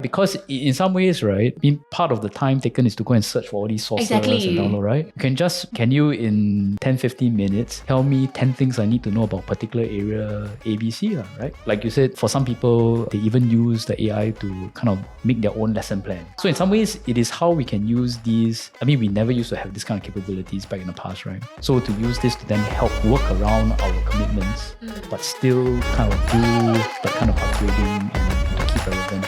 Because in some ways, right, I mean, part of the time taken is to go and search for all these sources and download, right? Can you in 10, 15 minutes tell me 10 things I need to know about particular area ABC, right? Like you said, for some people, they even use the AI to kind of make their own lesson plan. So in some ways, it is how we can use these. I mean, we never used to have this kind of capabilities back in the past, right? So to use this to then help work around our commitments, but still kind of do that kind of upgrading and to keep relevant.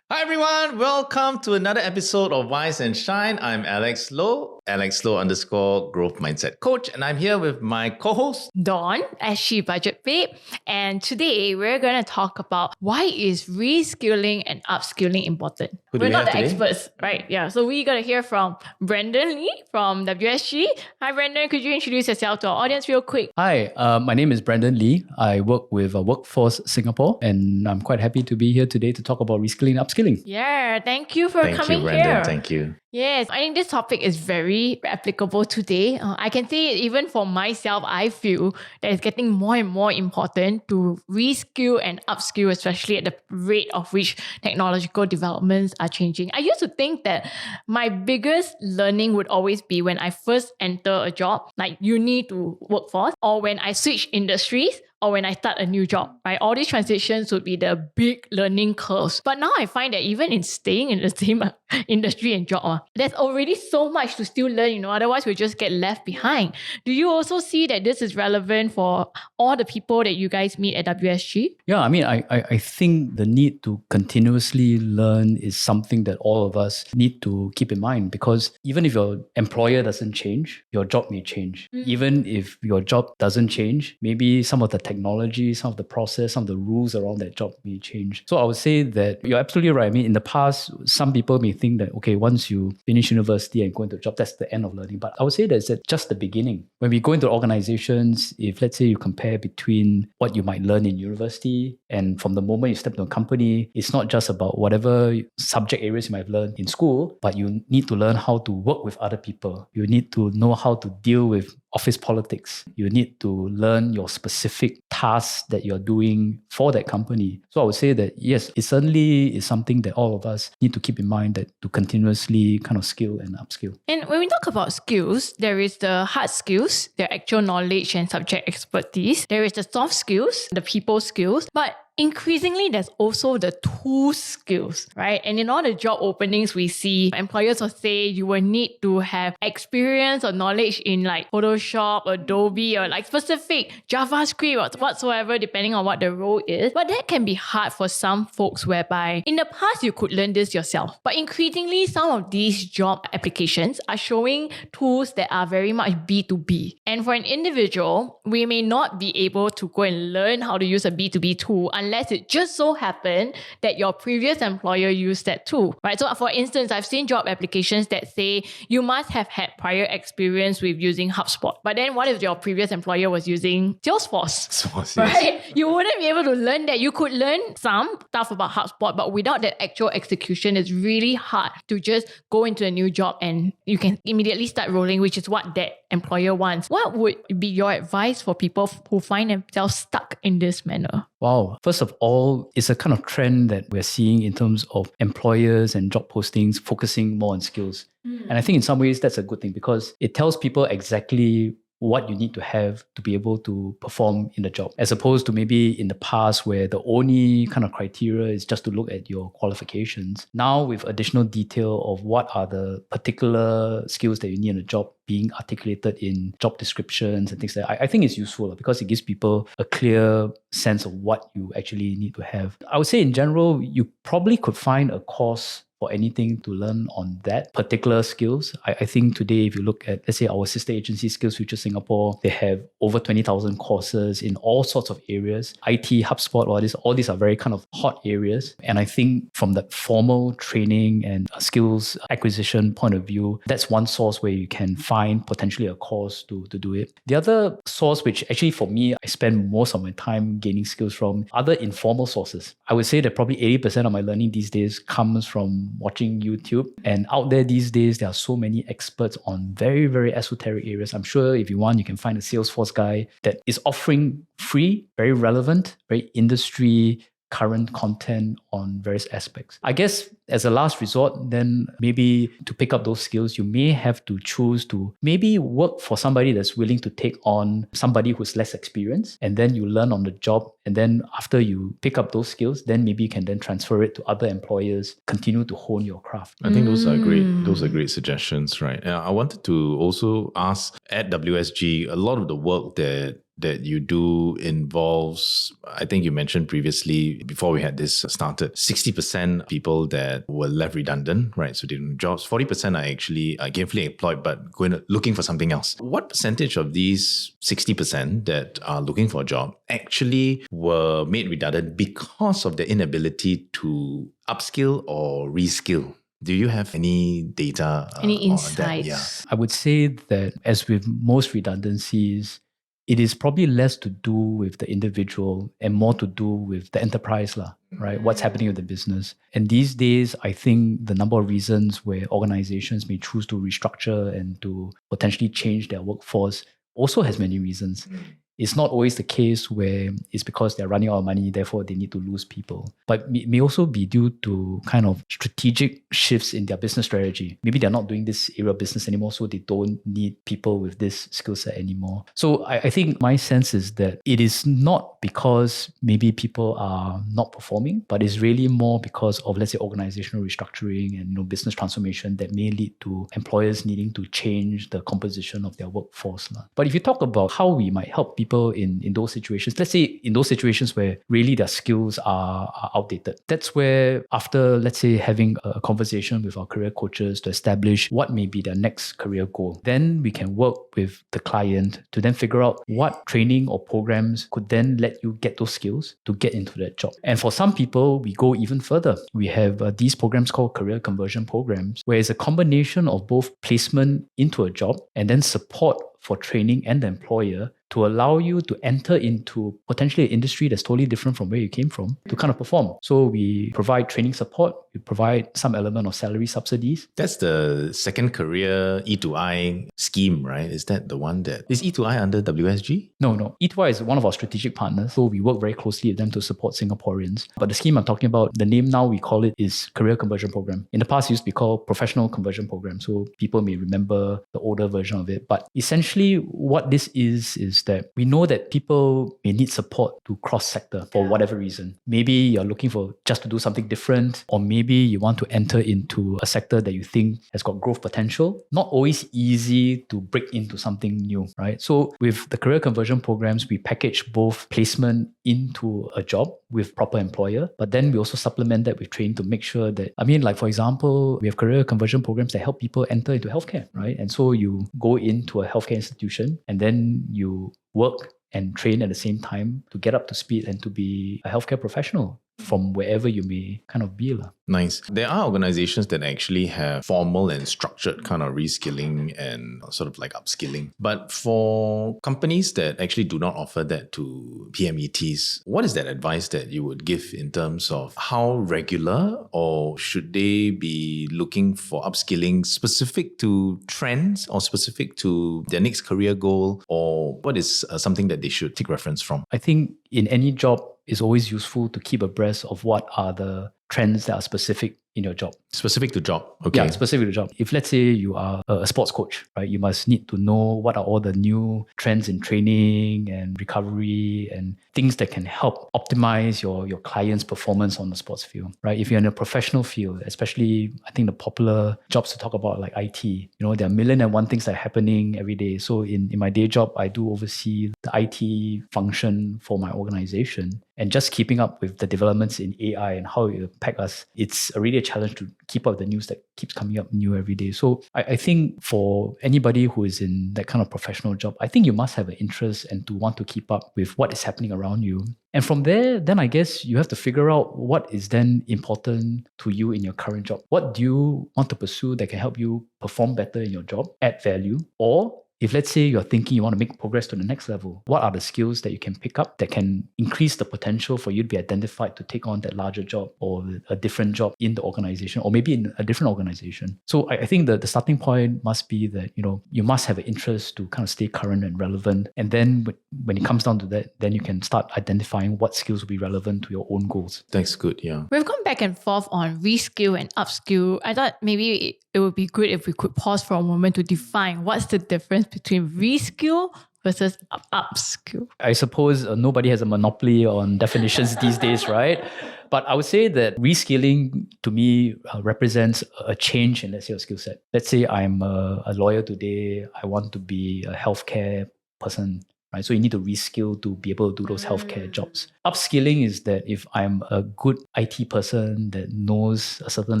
Hi everyone, welcome to another episode of Wise and Shine. I'm Alex Low _ Growth Mindset Coach, and I'm here with my co-host Dawn, SG Budget Babe, and today we're going to talk about why is reskilling and upskilling important. We're not the experts, right? Yeah, so we got to hear from Brendan Lee from WSG. Hi Brendan, could you introduce yourself to our audience real quick? Hi, my name is Brendan Lee. I work with Workforce Singapore, and I'm quite happy to be here today to talk about reskilling and upskilling. Yeah, thank you for coming Thank you, Brendan. here. Thank you. Yes, I think this topic is very applicable today. I can say even for myself, I feel that it's getting more and more important to reskill and upskill, especially at the rate of which technological developments are changing. I used to think that my biggest learning would always be when I first enter a job, like uni to workforce, or when I switch industries, or when I start a new job, right? All these transitions would be the big learning curves. But now I find that even in staying in the same industry and job, there's already so much to still learn, otherwise we'll just get left behind. Do you also see that this is relevant for all the people that you guys meet at WSG? Yeah, I mean, I think the need to continuously learn is something that all of us need to keep in mind, because even if your employer doesn't change, your job may change. Even if your job doesn't change, maybe some of the technology, some of the process, some of the rules around that job may change. So I would say that you're absolutely right. I mean, in the past, some people may think that, okay, once you finish university and go into a job, that's the end of learning. But I would say that's just the beginning. When we go into organizations, if let's say you compare between what you might learn in university and from the moment you step into a company, it's not just about whatever subject areas you might have learned in school, but you need to learn how to work with other people. You need to know how to deal with office politics. You need to learn your specific tasks that you're doing for that company. So I would say that yes, it certainly is something that all of us need to keep in mind, that to continuously kind of skill and upskill. And when we talk about skills, there is the hard skills, the actual knowledge and subject expertise. There is the soft skills, the people skills. But increasingly, there's also the tool skills, right? And in all the job openings we see, employers will say you will need to have experience or knowledge in like Photoshop, Adobe, or like specific JavaScript or whatsoever, depending on what the role is. But that can be hard for some folks, whereby in the past you could learn this yourself. But increasingly, some of these job applications are showing tools that are very much B2B. And for an individual, we may not be able to go and learn how to use a B2B tool unless it just so happened that your previous employer used that tool, right? So for instance, I've seen job applications that say you must have had prior experience with using HubSpot. But then what if your previous employer was using Salesforce? Right? You wouldn't be able to learn that. You could learn some stuff about HubSpot, but without that actual execution, it's really hard to just go into a new job and you can immediately start rolling, which is what that employer wants. What would be your advice for people who find themselves stuck in this manner? Wow. First of all, it's a kind of trend that we're seeing in terms of employers and job postings focusing more on skills. And I think in some ways that's a good thing, because it tells people exactly what you need to have to be able to perform in the job, as opposed to maybe in the past where the only kind of criteria is just to look at your qualifications. Now with additional detail of what are the particular skills that you need in a job being articulated in job descriptions and things like that, I think it's useful because it gives people a clear sense of what you actually need to have. I would say in general, you probably could find a course for anything to learn on that particular skills. I think today, if you look at, let's say, our sister agency, Skills Future Singapore, they have over 20,000 courses in all sorts of areas. IT, HubSpot, all these are very kind of hot areas. And I think from the formal training and skills acquisition point of view, that's one source where you can find potentially a course to do it. The other source, which actually for me, I spend most of my time gaining skills from, other informal sources. I would say that probably 80% of my learning these days comes from from watching YouTube. And out there these days, there are so many experts on very, very esoteric areas. I'm sure if you want, you can find a Salesforce guy that is offering free, very relevant, very industry current content on various aspects. I guess as a last resort, then maybe to pick up those skills, you may have to choose to maybe work for somebody that's willing to take on somebody who's less experienced, and then you learn on the job. And then after you pick up those skills, then maybe you can then transfer it to other employers, continue to hone your craft. I think those are great. Those are great suggestions, right? I wanted to also ask, at WSG, a lot of the work that you do involves, I think you mentioned previously, before we had this started, 60% people that were left redundant, right? So they didn't have jobs. 40% are actually gainfully employed, but looking for something else. What percentage of these 60% that are looking for a job actually were made redundant because of their inability to upskill or reskill? Do you have any data? Any on insights? that? Yeah. I would say that as with most redundancies, it is probably less to do with the individual and more to do with the enterprise, right? What's happening with the business. And these days, I think the number of reasons where organizations may choose to restructure and to potentially change their workforce also has many reasons. It's not always the case where it's because they're running out of money, therefore they need to lose people. But it may also be due to kind of strategic shifts in their business strategy. Maybe they're not doing this area of business anymore, so they don't need people with this skill set anymore. So I think my sense is that it is not because maybe people are not performing, but it's really more because of, let's say, organizational restructuring and business transformation that may lead to employers needing to change the composition of their workforce. But if you talk about how we might help people in those situations, let's say in those situations where really their skills are outdated, that's where after, let's say, having a conversation with our career coaches to establish what may be their next career goal, then we can work with the client to then figure out what training or programs could then let you get those skills to get into that job. And for some people, we go even further. We have these programs called career conversion programs, where it's a combination of both placement into a job and then support for training and the employer to allow you to enter into potentially an industry that's totally different from where you came from to kind of perform. So we provide training support, we provide some element of salary subsidies. That's the second career E2I scheme, right? Is that the one that... Is E2I under WSG? No. E2I is one of our strategic partners, so we work very closely with them to support Singaporeans. But the scheme I'm talking about, the name now we call it is Career Conversion Program. In the past, it used to be called Professional Conversion Program, so people may remember the older version of it. But essentially, what this is that we know that people may need support to cross-sector for whatever reason. Maybe you're looking for just to do something different, or maybe you want to enter into a sector that you think has got growth potential. Not always easy to break into something new, right? So with the career conversion programs, we package both placement into a job with proper employer, but then we also supplement that with training to make sure that, like for example, we have career conversion programs that help people enter into healthcare, right? And so you go into a healthcare institution and then you work and train at the same time to get up to speed and to be a healthcare professional from wherever you may kind of be. Nice. There are organizations that actually have formal and structured kind of reskilling and sort of like upskilling. But for companies that actually do not offer that to PMETs, what is that advice that you would give in terms of how regular, or should they be looking for upskilling specific to trends or specific to their next career goal, or what is something that they should take reference from? I think in any job, it's always useful to keep abreast of what are the trends that are specific in your job. Specific to job. Okay. Yeah, specific to job. If let's say you are a sports coach, right, you must need to know what are all the new trends in training and recovery and things that can help optimize your client's performance on the sports field, right? If you're in a professional field, especially I think the popular jobs to talk about like IT, there are a million and one things that are happening every day. So in my day job, I do oversee the IT function for my organization. And just keeping up with the developments in AI and how it impact us, it's really a challenge to keep up with the news that keeps coming up new every day. So I think for anybody who is in that kind of professional job, I think you must have an interest and to want to keep up with what is happening around you. And from there, then I guess you have to figure out what is then important to you in your current job. What do you want to pursue that can help you perform better in your job, add value, or if let's say you're thinking you want to make progress to the next level, what are the skills that you can pick up that can increase the potential for you to be identified to take on that larger job or a different job in the organization or maybe in a different organization. So I think that the starting point must be that, you must have an interest to kind of stay current and relevant. And then when it comes down to that, then you can start identifying what skills will be relevant to your own goals. That's good, yeah. We've gone back and forth on reskill and upskill. I thought maybe it would be good if we could pause for a moment to define what's the difference between reskill versus upskill. I suppose nobody has a monopoly on definitions these days, right? But I would say that reskilling to me represents a change in, let's say, your skill set. Let's say I'm a lawyer today. I want to be a healthcare person, right? So you need to reskill to be able to do those healthcare jobs. Upskilling is that if I'm a good IT person that knows a certain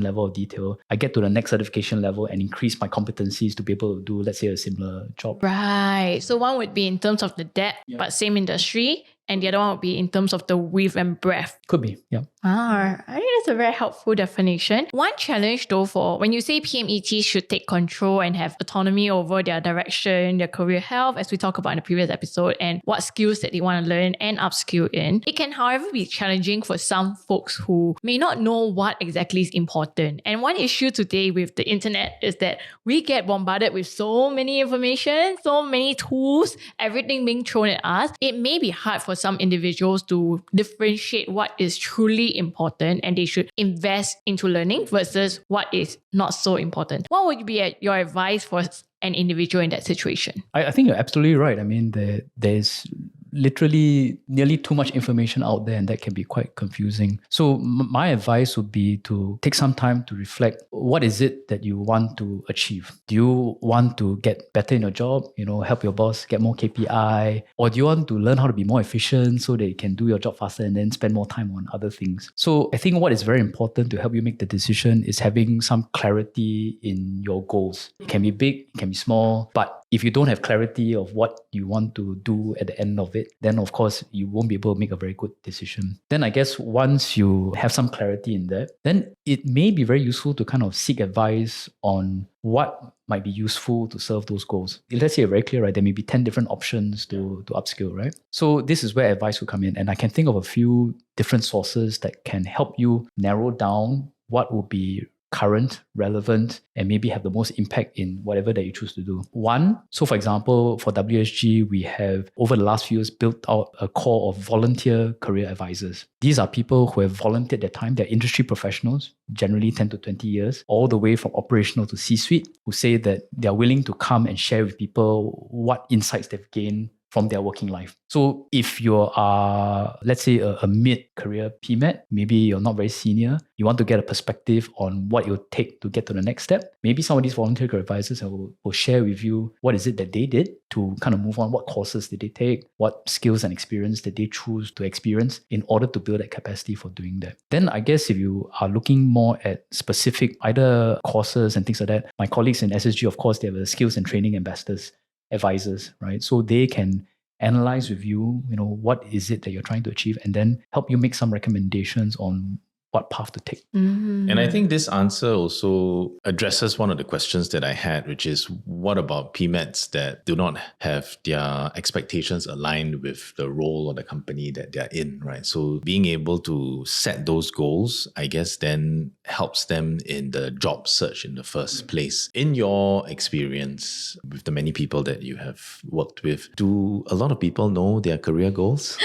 level of detail, I get to the next certification level and increase my competencies to be able to do, let's say, a similar job. Right. So one would be in terms of the depth, but same industry. And the other one would be in terms of the width and breadth. Could be, yeah. I think that's a very helpful definition. One challenge though for when you say PMETs should take control and have autonomy over their direction, their career health, as we talked about in the previous episode, and what skills that they want to learn and upskill in, it can however be challenging for some folks who may not know what exactly is important. And one issue today with the internet is that we get bombarded with so many information, so many tools, everything being thrown at us. It may be hard for some individuals to differentiate what is truly important and they should invest into learning versus what is not so important. What would be your advice for an individual in that situation? I think you're absolutely right. I mean, there's literally nearly too much information out there and that can be quite confusing. So my advice would be to take some time to reflect, what is it that you want to achieve? Do you want to get better in your job, help your boss get more KPI? Or do you want to learn how to be more efficient so that you can do your job faster and then spend more time on other things? So I think what is very important to help you make the decision is having some clarity in your goals. It can be big, it can be small, but if you don't have clarity of what you want to do at the end of it, then of course you won't be able to make a very good decision. Then I guess once you have some clarity in that, then it may be very useful to kind of seek advice on what might be useful to serve those goals. Let's say you're very clear, right? There may be 10 different options to upskill, right? So this is where advice will come in. And I can think of a few different sources that can help you narrow down what will be current, relevant, and maybe have the most impact in whatever that you choose to do. One, so for example, for WSG, we have over the last few years built out a core of volunteer career advisors. These are people who have volunteered their time. They're industry professionals, generally 10 to 20 years, all the way from operational to C-suite, who say that they're willing to come and share with people what insights they've gained from their working life. So if you are, let's say, a mid-career PMET, maybe you're not very senior, you want to get a perspective on what it will take to get to the next step, maybe some of these volunteer career advisors will share with you what is it that they did to kind of move on, what courses did they take, what skills and experience did they choose to experience in order to build that capacity for doing that. Then I guess if you are looking more at specific either courses and things like that, my colleagues in SSG, of course, they have a skills and training ambassadors, advisors, right? So they can analyze with you, what is it that you're trying to achieve and then help you make some recommendations on what path to take. Mm-hmm. And I think this answer also addresses one of the questions that I had, which is what about PMETs that do not have their expectations aligned with the role or the company that they're in, right? So being able to set those goals, I guess, then helps them in the job search in the first place. In your experience with the many people that you have worked with, do a lot of people know their career goals?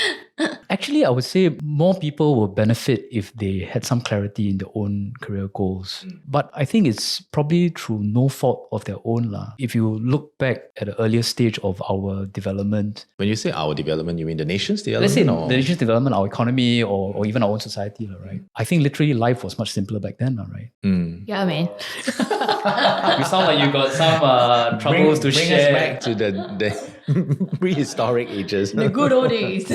Actually, I would say more people will benefit if they had some clarity in their own career goals. But I think it's probably through no fault of their own. If you look back at the earlier stage of our development. When you say our development, you mean the nation's development? Let's say the nation's development, our economy, or even our own society, right? I think literally life was much simpler back then, right? Yeah, man. You sound like you got some troubles to share. Bring us back to the prehistoric ages. The good old days.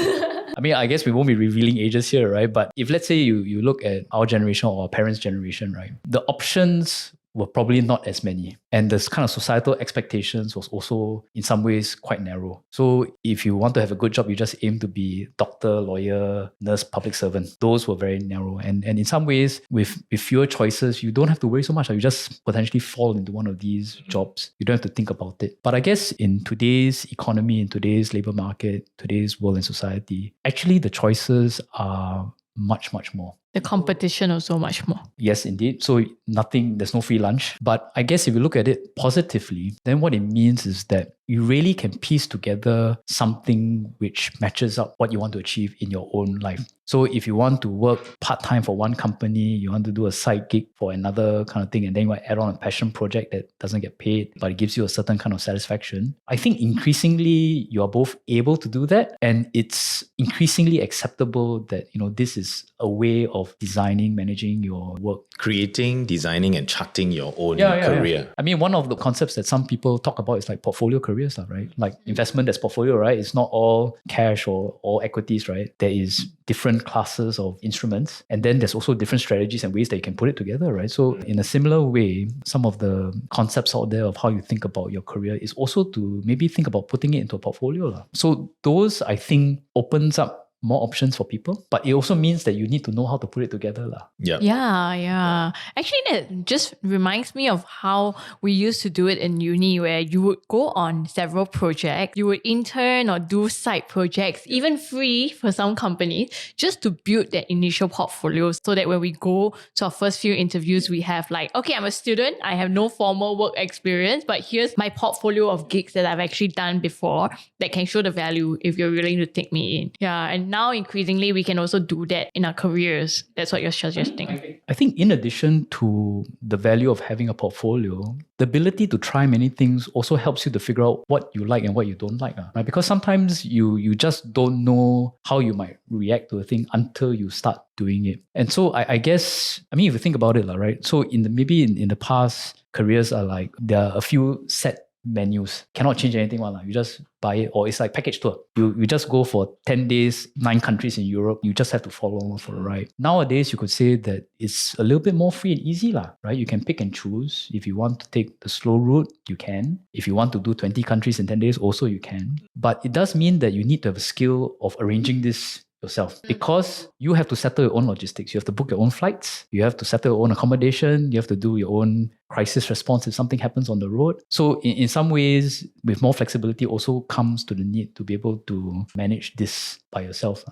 I mean, I guess we won't be revealing ages here, right? But if let's say you look at our generation or our parents' generation, right? The options were probably not as many. And this kind of societal expectations was also in some ways quite narrow. So if you want to have a good job, you just aim to be doctor, lawyer, nurse, public servant. Those were very narrow. And in some ways, with fewer choices, you don't have to worry so much. You just potentially fall into one of these jobs. You don't have to think about it. But I guess in today's economy, in today's labor market, today's world and society, actually the choices are much, much more. The competition also much more. Yes, indeed. So there's no free lunch. But I guess if you look at it positively, then what it means is that you really can piece together something which matches up what you want to achieve in your own life. So if you want to work part-time for one company, you want to do a side gig for another kind of thing, and then you want to add on a passion project that doesn't get paid, but it gives you a certain kind of satisfaction. I think increasingly you are both able to do that, and it's increasingly acceptable that, this is a way of designing, managing your work. Creating, designing, and charting your own career. Yeah. I mean, one of the concepts that some people talk about is like portfolio careers, right? Like investment as portfolio, right? It's not all cash or all equities, right? There is different classes of instruments. And then there's also different strategies and ways that you can put it together, right? So in a similar way, some of the concepts out there of how you think about your career is also to maybe think about putting it into a portfolio. So those, I think, opens up more options for people, but it also means that you need to know how to put it together. Yeah. Actually, that just reminds me of how we used to do it in uni, where you would go on several projects, you would intern or do side projects, even free for some companies, just to build that initial portfolio, so that when we go to our first few interviews, we have like, okay, I'm a student, I have no formal work experience, but here's my portfolio of gigs that I've actually done before that can show the value if you're willing to take me in. Yeah, and now increasingly we can also do that in our careers. That's what you're suggesting. I think in addition to the value of having a portfolio, the ability to try many things also helps you to figure out what you like and what you don't like. Right? Because sometimes you just don't know how you might react to a thing until you start doing it. And so I guess, if you think about it, right? So in the past, careers are like, there are a few set menus, cannot change anything. You just buy it, or it's like package tour. You just go for 10 days, 9 countries in Europe. You just have to follow along for the ride. Nowadays, you could say that it's a little bit more free and easy, right? You can pick and choose. If you want to take the slow route, you can. If you want to do 20 countries in 10 days, also you can. But it does mean that you need to have a skill of arranging this yourself, because you have to settle your own logistics. You have to book your own flights. You have to settle your own accommodation. You have to do your own crisis response if something happens on the road. So in some ways, with more flexibility also comes to the need to be able to manage this by yourself.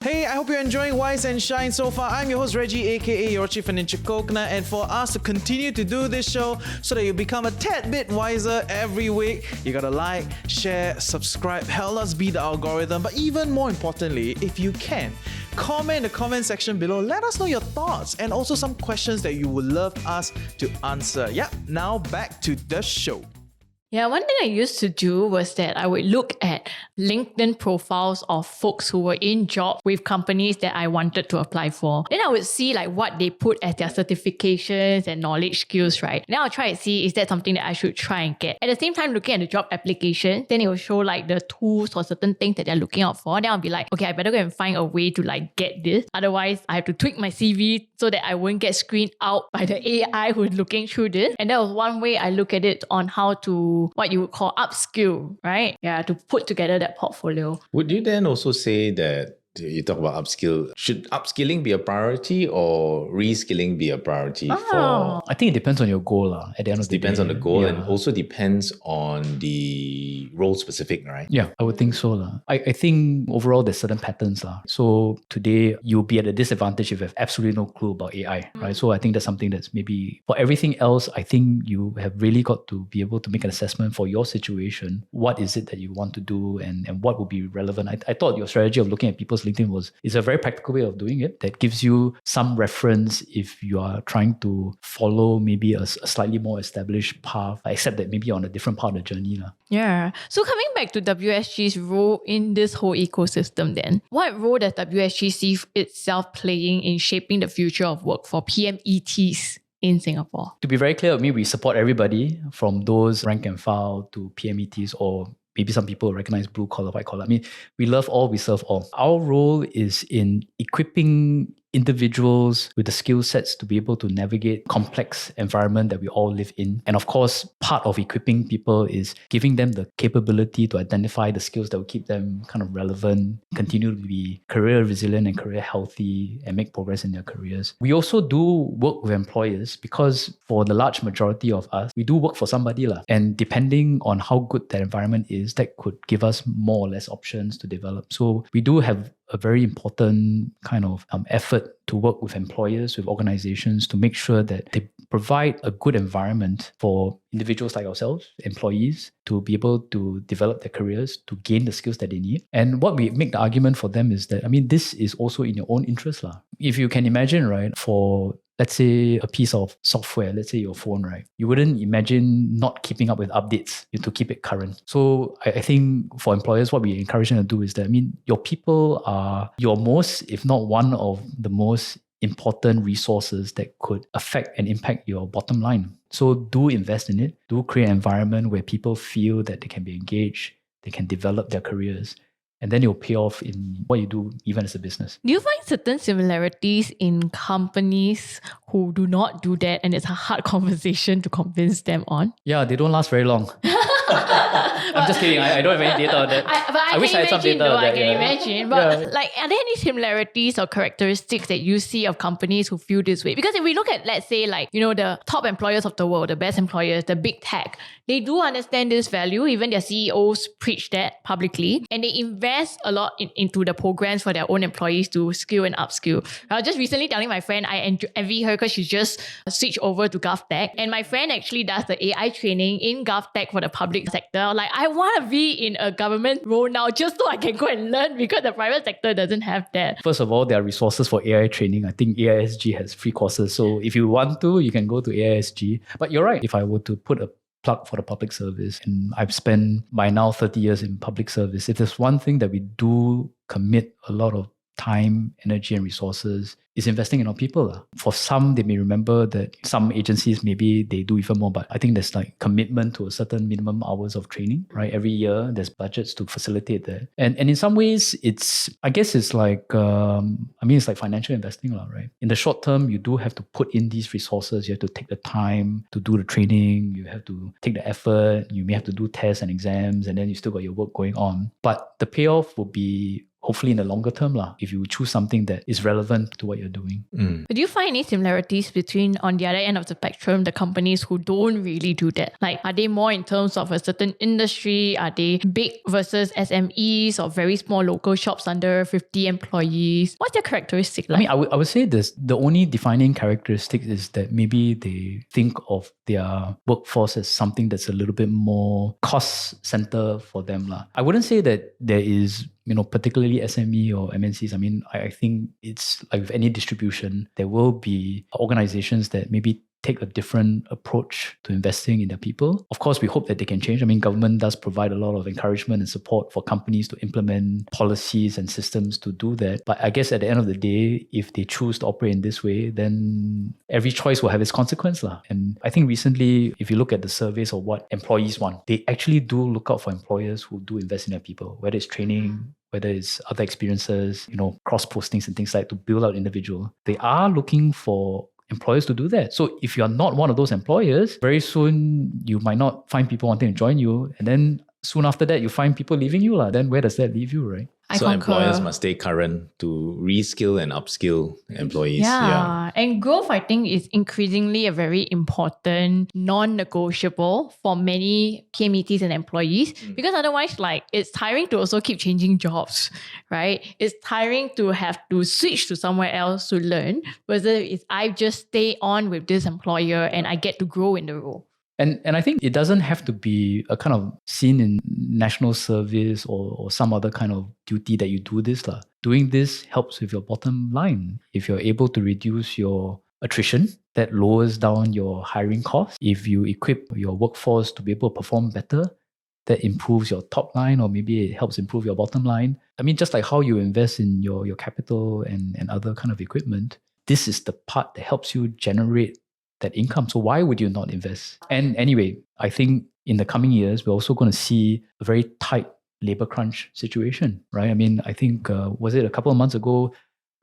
Hey, I hope you're enjoying Wise and Shine so far. I'm your host Reggie, aka your Chief Financial Coconut, and for us to continue to do this show so that you become a tad bit wiser every week, you gotta like, share, subscribe, help us beat the algorithm. But even more importantly, if you can, comment in the comment section below. Let us know your thoughts and also some questions that you would love us to answer. Yep, now back to the show. Yeah, one thing I used to do was that I would look at LinkedIn profiles of folks who were in jobs with companies that I wanted to apply for. Then I would see like what they put as their certifications and knowledge skills, right? Then I'll try and see, is that something that I should try and get? At the same time, looking at the job application, then it will show like the tools or certain things that they're looking out for. Then I'll be like, okay, I better go and find a way to like get this. Otherwise, I have to tweak my CV so that I won't get screened out by the AI who's looking through this. And that was one way I look at it on how to, what you would call upskill, right? Yeah, to put together that portfolio. Would you then also say that you talk about upskill, should upskilling be a priority or reskilling be a priority for? I think it depends on your goal at the end of the day. Depends on the goal and also depends on the role specific, right? Yeah, I would think so. I think overall there's certain patterns. So today you'll be at a disadvantage if you have absolutely no clue about AI, right? So I think that's something that's maybe, for everything else, I think you have really got to be able to make an assessment for your situation. What is it that you want to do and what would be relevant? I thought your strategy of looking at people's LinkedIn is a very practical way of doing it that gives you some reference if you are trying to follow maybe a slightly more established path, except that maybe on a different part of the journey. Yeah. So coming back to WSG's role in this whole ecosystem then, what role does WSG see itself playing in shaping the future of work for PMETs in Singapore? To be very clear with me, we support everybody from those rank and file to PMETs, or maybe some people recognize blue collar, white collar. We love all, we serve all. Our role is in equipping individuals with the skill sets to be able to navigate complex environment that we all live in. And of course, part of equipping people is giving them the capability to identify the skills that will keep them kind of relevant, continue to be career resilient and career healthy, and make progress in their careers. We also do work with employers because for the large majority of us, we do work for somebody lah. And depending on how good that environment is, that could give us more or less options to develop. So we do have a very important kind of effort to work with employers, with organizations to make sure that they provide a good environment for individuals like ourselves, employees, to be able to develop their careers, to gain the skills that they need. And what we make the argument for them is that, this is also in your own interest lah. If you can imagine, right, for let's say a piece of software, let's say your phone, right? You wouldn't imagine not keeping up with updates to keep it current. So I think for employers, what we encourage them to do is that, your people are your most, if not one of the most important resources that could affect and impact your bottom line. So do invest in it. Do create an environment where people feel that they can be engaged, they can develop their careers, and then it will pay off in what you do, even as a business. Do you find certain similarities in companies who do not do that, and it's a hard conversation to convince them on? Yeah, they don't last very long. I'm just kidding. I don't have any data on that. I wish I had some data on that. I can imagine. But are there any similarities or characteristics that you see of companies who feel this way? Because if we look at, let's say, the top employers of the world, the best employers, the big tech, they do understand this value. Even their CEOs preach that publicly, and they invest a lot into the programs for their own employees to skill and upskill. I was just recently telling my friend I envy her because she just switched over to GovTech, and my friend actually does the AI training in GovTech for the public sector. I want to be in a government role now just so I can go and learn, because the private sector doesn't have that. First of all, there are resources for AI training. I think AISG has free courses. So if you want to, you can go to AISG. But you're right. If I were to put a plug for the public service, and I've spent by now 30 years in public service, if there's one thing that we do commit a lot of time, energy, and resources, is investing in our people. For some, they may remember that some agencies, maybe they do even more, but I think there's commitment to a certain minimum hours of training, right? Every year, there's budgets to facilitate that. And in some ways, it's like financial investing, right? In the short term, you do have to put in these resources. You have to take the time to do the training. You have to take the effort. You may have to do tests and exams, and then you still got your work going on. But the payoff will be hopefully in the longer term, if you choose something that is relevant to what you're doing. But do you find any similarities between, on the other end of the spectrum, the companies who don't really do that? Are they more in terms of a certain industry? Are they big versus SMEs or very small local shops under 50 employees? What's their characteristic like? I would say this, the only defining characteristic is that maybe they think of their workforce as something that's a little bit more cost center for them. I wouldn't say that there is particularly SME or MNCs. I think it's like with any distribution, there will be organizations that maybe take a different approach to investing in their people. Of course, we hope that they can change. Government does provide a lot of encouragement and support for companies to implement policies and systems to do that. But I guess at the end of the day, if they choose to operate in this way, then every choice will have its consequence. And I think recently, if you look at the surveys of what employees want, they actually do look out for employers who do invest in their people, whether it's training, whether it's other experiences, cross postings and things like to build out individual. They are looking for employers to do that. So if you're not one of those employers, very soon you might not find people wanting to join you. And then soon after that, you find people leaving you. Then where does that leave you, right? So employers must stay current to reskill and upskill employees. Yeah. And growth, I think, is increasingly a very important non-negotiable for many KMETs and employees, because otherwise, it's tiring to also keep changing jobs, right? It's tiring to have to switch to somewhere else to learn, whether it's I just stay on with this employer and I get to grow in the role. And I think it doesn't have to be a kind of seen in national service or some other kind of duty that you do this. Doing this helps with your bottom line. If you're able to reduce your attrition, that lowers down your hiring costs. If you equip your workforce to be able to perform better, that improves your top line, or maybe it helps improve your bottom line. Just like how you invest in your capital and other kind of equipment, this is the part that helps you generate that income. So why would you not invest? And anyway, I think in the coming years, we're also going to see a very tight labor crunch situation, right? I think, was it a couple of months ago,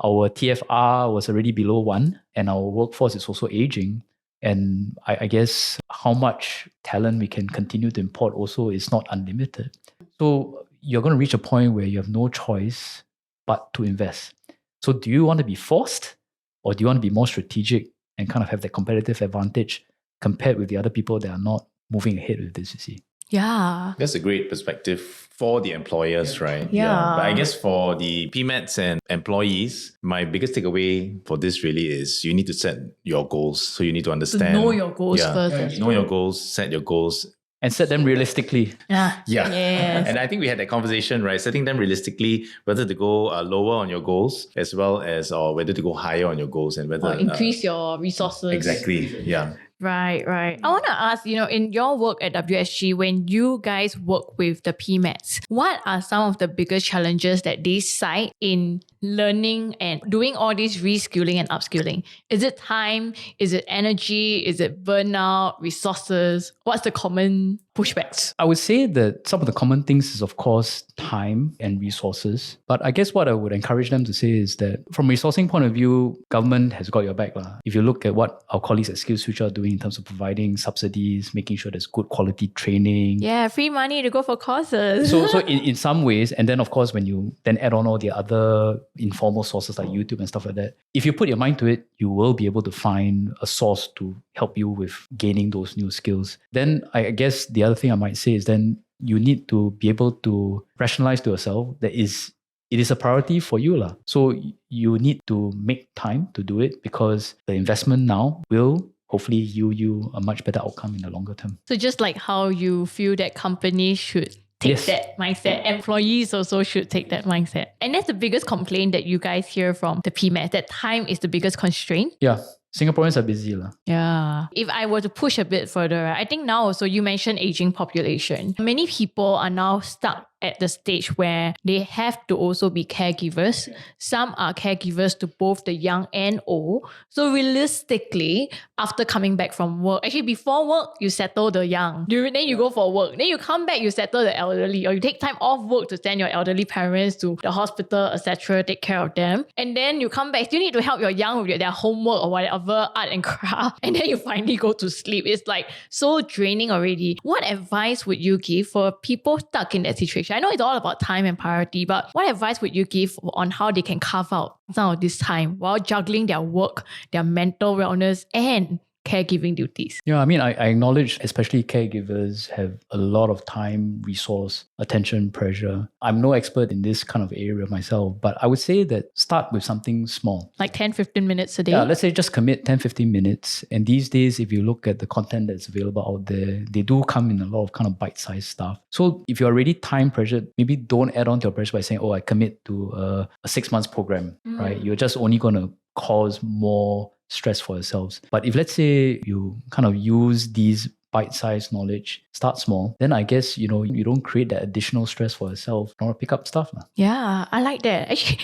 our TFR was already below 1 and our workforce is also aging. And I guess how much talent we can continue to import also is not unlimited. So you're going to reach a point where you have no choice but to invest. So do you want to be forced, or do you want to be more strategic and kind of have that competitive advantage compared with the other people that are not moving ahead with this, you see? Yeah. That's a great perspective for the employers, right? Yeah. But I guess for the PMETs and employees, my biggest takeaway for this really is you need to set your goals. So you need to understand. Know your goals first. Know your goals, set your goals. And set them realistically. Yeah. Yes. And I think we had that conversation, right? Setting them realistically, whether to go lower on your goals as well as or whether to go higher on your goals and whether Or increase your resources. Exactly. Yeah. Right. I want to ask, in your work at WSG, when you guys work with the PMETs, what are some of the biggest challenges that they cite in learning and doing all this reskilling and upskilling? Is it time? Is it energy? Is it burnout? Resources? What's the common pushbacks? I would say that some of the common things is, of course, time and resources. But I guess what I would encourage them to say is that from a resourcing point of view, government has got your back. If you look at what our colleagues at SkillsFuture are doing in terms of providing subsidies, making sure there's good quality training. Yeah, free money to go for courses. So in some ways, and then of course, when you then add on all the other informal sources like YouTube and stuff like that, if you put your mind to it, you will be able to find a source to help you with gaining those new skills. Then I guess the other thing I might say is then you need to be able to rationalize to yourself that it is a priority for you. So you need to make time to do it because the investment now will hopefully yield you a much better outcome in the longer term. So just like how you feel that companies should take that mindset, employees also should take that mindset. And that's the biggest complaint that you guys hear from the PMET, that time is the biggest constraint. Yeah. Singaporeans are busy. Yeah. If I were to push a bit further, I think now also you mentioned aging population. Many people are now stuck at the stage where they have to also be caregivers. Some are caregivers to both the young and old. So realistically, after coming back from work, actually before work, you settle the young. Then you go for work. Then you come back, you settle the elderly, or you take time off work to send your elderly parents to the hospital, etc., take care of them. And then you come back, still need to help your young with their homework or whatever, art and craft. And then you finally go to sleep. It's like so draining already. What advice would you give for people stuck in that situation? I know it's all about time and priority, but what advice would you give on how they can carve out some of this time while juggling their work, their mental wellness, and caregiving duties? Yeah, I mean, I acknowledge especially caregivers have a lot of time, resource, attention, pressure. I'm no expert in this kind of area myself, but I would say that start with something small. Like 10, 15 minutes a day? Yeah, let's say just commit 10, 15 minutes. And these days, if you look at the content that's available out there, they do come in a lot of kind of bite-sized stuff. So if you're already time pressured, maybe don't add on to your pressure by saying, I commit to a 6 months program, right? You're just only going to cause more stress for yourselves. But if let's say you kind of use these bite-sized knowledge, start small, then I guess, you don't create that additional stress for yourself in order to pick up stuff. Yeah, I like that. Actually,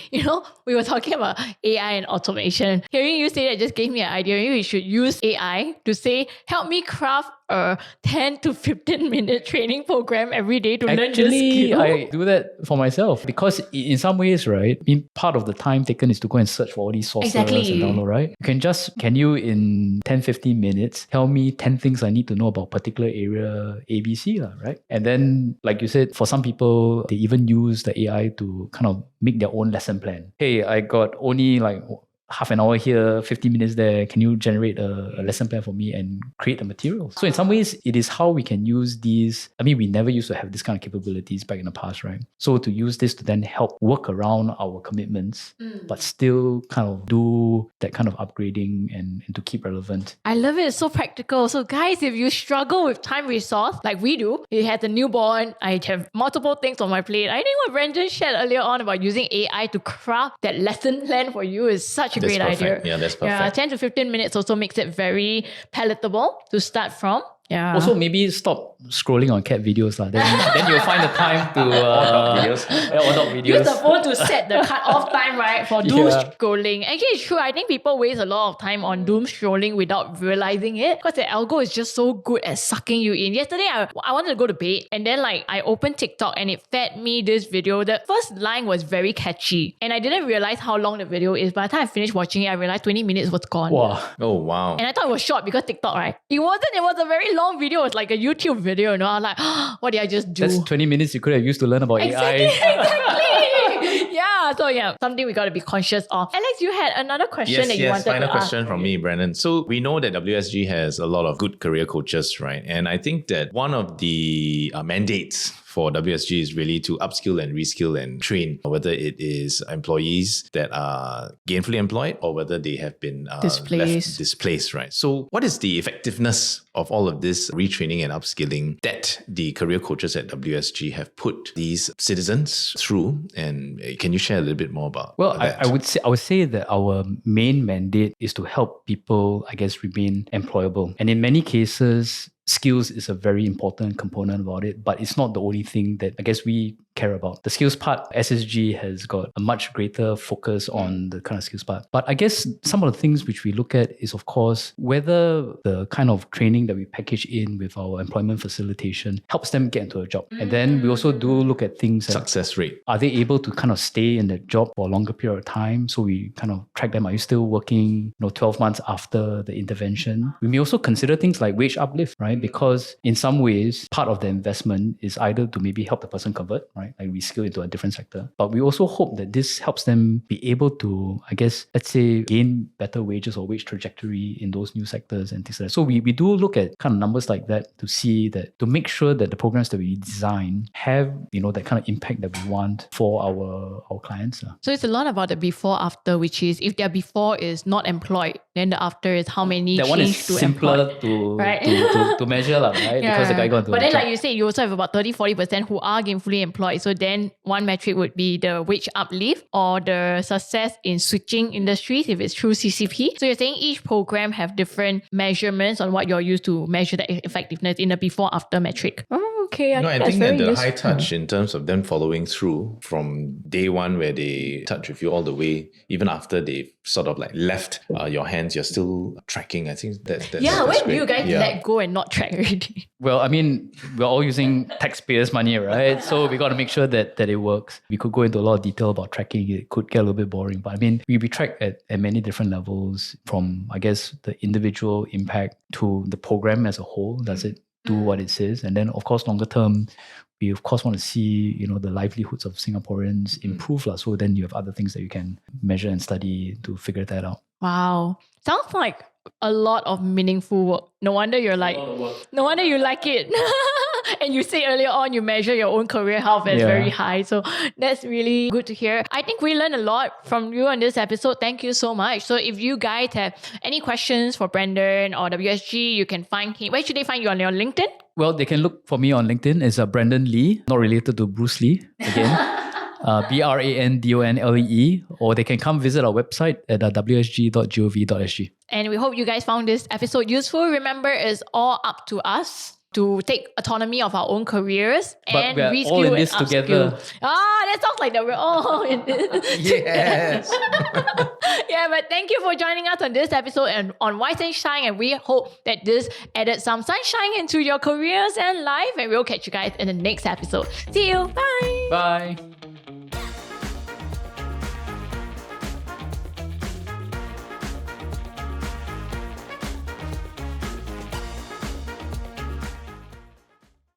we were talking about AI and automation. Hearing you say that just gave me an idea. Maybe we should use AI to say, help me craft a 10 to 15 minute training program every day to learn this skill. I do that for myself because in some ways, right, part of the time taken is to go and search for all these sources and download, right? Can you in 10, 15 minutes tell me 10 things I need to know about particular area ABC, right? And then, like you said, for some people, they even use the AI to kind of make their own lesson plan. Hey, I got only like half an hour here, 15 minutes there. Can you generate a lesson plan for me and create the material? So in some ways, it is how we can use these. I mean, we never used to have this kind of capabilities back in the past, right? So to use this to then help work around our commitments, but still kind of do that kind of upgrading and to keep relevant. I love it. It's so practical. So guys, if you struggle with time resource, like we do, you had a newborn, I have multiple things on my plate. I think what Brandon shared earlier on about using AI to craft that lesson plan for you is such a great idea. Yeah, that's perfect. 10 to 15 minutes also makes it very palatable to start from. Yeah. Also, maybe stop scrolling on cat videos. Then you'll find the time to... Or dog videos. or dog videos. Use the phone to set the cut-off time, right? For doom Yeah. scrolling. Actually, it's true. I think people waste a lot of time on doom scrolling without realizing it because the algo is just so good at sucking you in. Yesterday, I wanted to go to bed and then I opened TikTok and it fed me this video. The first line was very catchy and I didn't realize how long the video is. By the time I finished watching it, I realized 20 minutes was gone. Wow. Oh, wow. And I thought it was short because TikTok, right? It wasn't. It was a very long video. It was like a YouTube video, I was like, what did I just do? That's 20 minutes you could have used to learn about Exactly, AI. exactly. Yeah, something we got to be conscious of. Alex, you had another question that you wanted final to question ask. from me, Brandon. So we know that WSG has a lot of good career coaches, right? And I think that one of the mandates for WSG is really to upskill and reskill and train, whether it is employees that are gainfully employed or whether they have been displaced, right? So what is the effectiveness of all of this retraining and upskilling that the career coaches at WSG have put these citizens through? And can you share a little bit more about that? I would say that our main mandate is to help people, I guess, remain employable. And in many cases, skills is a very important component about it, but it's not the only thing that I guess we care about. The skills part, SSG has got a much greater focus on the kind of skills part. But I guess some of the things which we look at is, of course, whether the kind of training that we package in with our employment facilitation helps them get into a job. And then we also do look at things like, Success rate. are they able to kind of stay in that job for a longer period of time? So we kind of track them. Are you still working 12 months after the intervention? We may also consider things like wage uplift, right? Because in some ways, part of the investment is either to maybe help the person convert, right? Like reskill into a different sector. But we also hope that this helps them be able to, I guess, let's say, gain better wages or wage trajectory in those new sectors and things like that. So we do look at kind of numbers like that to see that, to make sure that the programs that we design have, that kind of impact that we want for our clients. So it's a lot about the before after, which is if their before is not employed, then the after is how many that one is change to simpler employed. to, Right. to measure, right? Because the guy got to But then, job. like you said, you also have about 30-40% who are gainfully employed. So then one metric would be the wage uplift or the success in switching industries if it's through CCP. So you're saying each program have different measurements on what you're used to measure the effectiveness in a before-after metric. Oh, okay. I that's think very that the useful. high touch in terms of them following through from day one where they touch with you all the way, even after they've sort of left your hands, you're still tracking. I think that's When great. do you guys let go and not track already? Well, I mean, we're all using taxpayers' money, right? So we got to make sure that it works. We could go into a lot of detail about tracking. It could get a little bit boring. But I mean, we track at many different levels, from, I guess, the individual impact to the program as a whole. Does it do what it says? And then, of course, longer term, we of course want to see, the livelihoods of Singaporeans improve. So then you have other things that you can measure and study to figure that out. Wow. Sounds like a lot of meaningful work. No wonder you're no wonder you like it. And you said earlier on, you measure your own career health as very high. So that's really good to hear. I think we learned a lot from you on this episode. Thank you so much. So if you guys have any questions for Brandon or WSG, you can find him. Where should they find you? On your LinkedIn? Well, they can look for me on LinkedIn as Brandon Lee, not related to Bruce Lee again. BRANDONLEE, or they can come visit our website at wsg.gov.sg. And we hope you guys found this episode useful. Remember, it's all up to us to take autonomy of our own careers and we're reskill all in and this upskill. together. That sounds like that we're all in this. Yes. Yeah, but thank you for joining us on this episode and on Wise and Shine, and we hope that this added some sunshine into your careers and life, and we'll catch you guys in the next episode. See you. Bye. Bye.